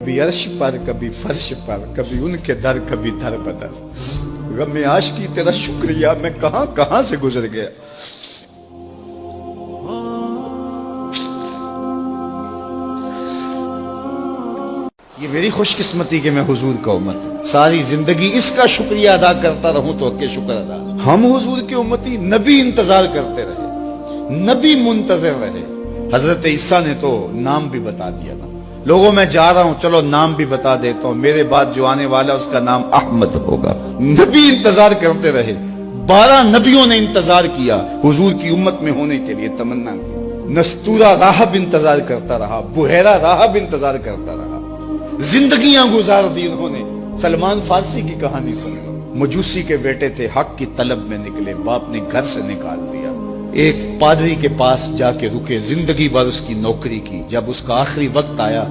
कभी अर्श पर कभी फर्श पर कभी उनके दर कभी दर बदर गम आशिकी तेरा शुक्रिया मैं कहां कहां से गुजर गया। ये मेरी खुशकिस्मती कि मैं हुजूर का उम्मत सारी जिंदगी इसका शुक्रिया अदा करता रहूं तो के शुक्र अदा। हम हुजूर की उम्मती नबी इंतजार करते रहे, नबी मुंतजर रहे। हजरत ईसा ने तो नाम भी बता दिया ना, लोगों मैं जा रहा हूं चलो नाम भी बता देता हूं, मेरे बाद जो आने वाला उसका नाम अहमद होगा। नबी इंतजार करते रहे, 12 नबियों ने इंतजार किया, हुजूर की उम्मत में होने के लिए तमन्ना की। नस्तूरा राहब इंतजार करता रहा, बुहैरा राहब इंतजार करता रहा, जिंदगियां गुजार दी उन्होंने। सलमान फारसी की कहानी सुन लो, मजूसी के बेटे थे, हक की तलब में निकले, बाप ने घर से निकाल दिया। एक पादरी के पास जाके रुके, जिंदगी भर उसकी नौकरी की। जब उसका आखिरी वक्त आया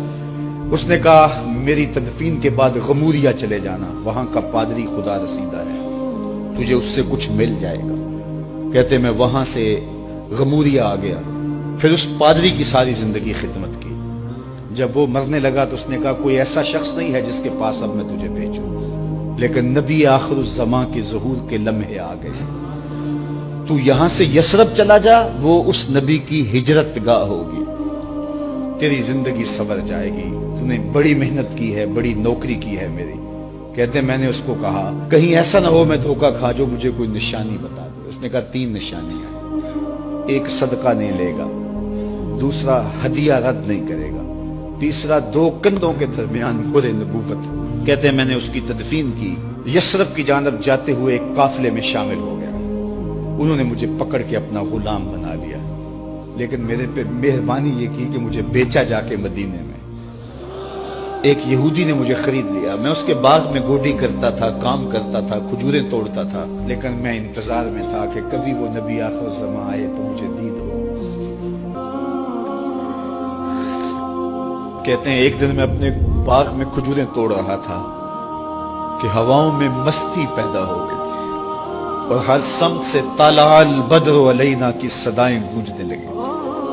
उसने कहा मेरी तदफीन के बाद गमूरिया चले जाना, वहां का पादरी खुदा रसीदा है, तुझे उससे कुछ मिल जाएगा। कहते मैं वहां से गमूरिया आ गया, फिर उस पादरी की सारी जिंदगी खिदमत की। जब वो मरने लगा तो उसने कहा कोई ऐसा शख्स नहीं है जिसके पास अब मैं तुझे भेजूं, लेकिन नबी आखिरुज़्ज़मां के ज़हूर के लम्हे आ गए। तू यहां से यसरब चला जा, वो उस नबी की हिजरत गाह होगी, तेरी जिंदगी सवर जाएगी। तूने बड़ी मेहनत की है, बड़ी नौकरी की है मेरी। कहते मैंने उसको कहा कहीं ऐसा ना हो मैं धोखा खा जो मुझे कोई निशानी बता दे। उसने कहा 3 निशानियां, एक सदका नहीं लेगा, दूसरा हदिया रद्द नहीं करेगा, तीसरा 2 कंधों के दरमियान मोहरे नबूवत। कहते मैंने उसकी तदफीन की, यसरब की जानब जाते हुए एक काफिले में शामिल हो गया। उन्होंने मुझे पकड़ के अपना गुलाम बना लिया, लेकिन मेरे पे मेहरबानी ये की कि मुझे बेचा जाके मदीने में। एक यहूदी ने मुझे खरीद लिया, मैं उसके बाग में गोडी करता था, काम करता था, खजूरें तोड़ता था, लेकिन मैं इंतजार में था कि कभी वो नबी आखिरुज़्ज़मां आए तो मुझे दीद हो। कहते हैं एक दिन मैं अपने बाग में खजूरें तोड़ रहा था कि हवाओं में मस्ती पैदा हो गई और हर समत से तालाल बद्र अलैना की सदाएं गूंजने लगी।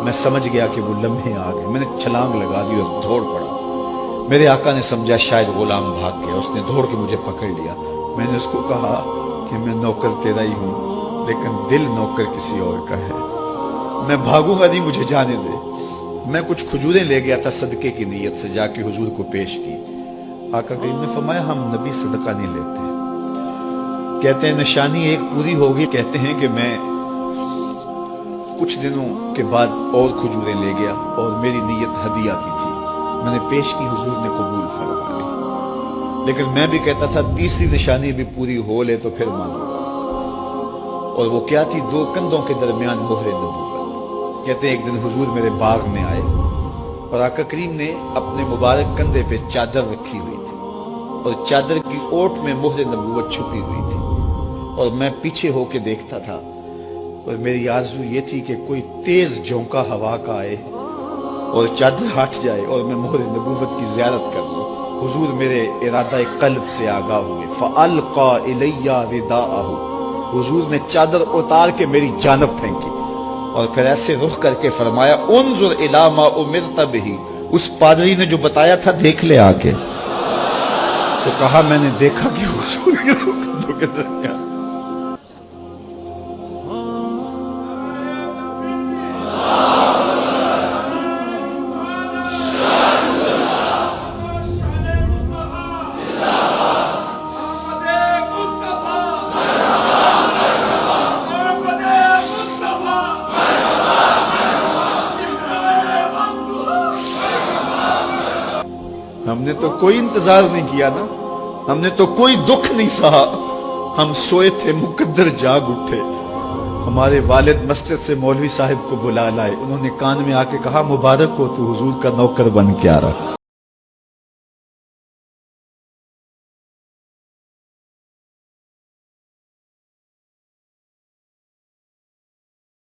मैं समझ गया कि वो लम्हे आ गए। मैंने छलांग लगा दी और दौड़ पड़ा। मेरे आका ने समझा शायद गुलाम भाग गया, उसने दौड़ के मुझे पकड़ लिया। मैंने उसको कहा कि मैं नौकर तेरा ही हूं, लेकिन दिल नौकर किसी और का है, मैं भागूंगा नहीं, मुझे जाने दे। मैं कुछ खजूरें ले गया था सदके की नीयत से, जाके हुजूर को पेश की। आका करीम ने फरमाया हम नबी सदका नहीं लेते। कहते हैं निशानी एक पूरी होगी। कहते हैं कि मैं कुछ दिनों के बाद और खजूरें ले गया और मेरी नीयत हदिया की थी, मैंने पेश की, हुजूर ने कबूल फरमा ली। लेकिन मैं भी कहता था तीसरी निशानी भी पूरी हो ले तो फिर मानूंगा। और वो क्या थी? 2 कंधों के दरमियान मोहरे नबूवत। कहते हैं एक दिन हुजूर मेरे बाग में आए और आका करीम ने अपने मुबारक कंधे पे चादर रखी हुई थी और चादर की ओट में मोहरे नबूवत छुपी हुई थी और मैं पीछे होके देखता था। और मेरी आरज़ू ये थी कि कोई तेज झोंका हवा का आए और चादर हट जाए और मैं मोहरे नबूवत की ज़ियारत कर लूं। हुजूर मेरे इरादा कल्ब से आगाह हुए। फ़अल्क़ा इलैया रिदाअहु, हुजूर ने चादर उतार के मेरी जानब फेंकी और फिर ऐसे रुख करके फरमाया उन्ज़ुर इला मा उमिरत बिही। उस पादरी ने जो बताया था देख ले आके। तो कहा मैंने देखा कि हुजूर के कंधों के दरमियान हमने तो कोई इंतजार नहीं किया ना, हमने तो कोई दुख नहीं सहा। हम सोए थे मुकद्दर जाग उठे। हमारे वालिद मस्जिद से मौलवी साहब को बुला लाए, उन्होंने कान में आके कहा मुबारक हो तू हुजूर का नौकर बन के आ रहा।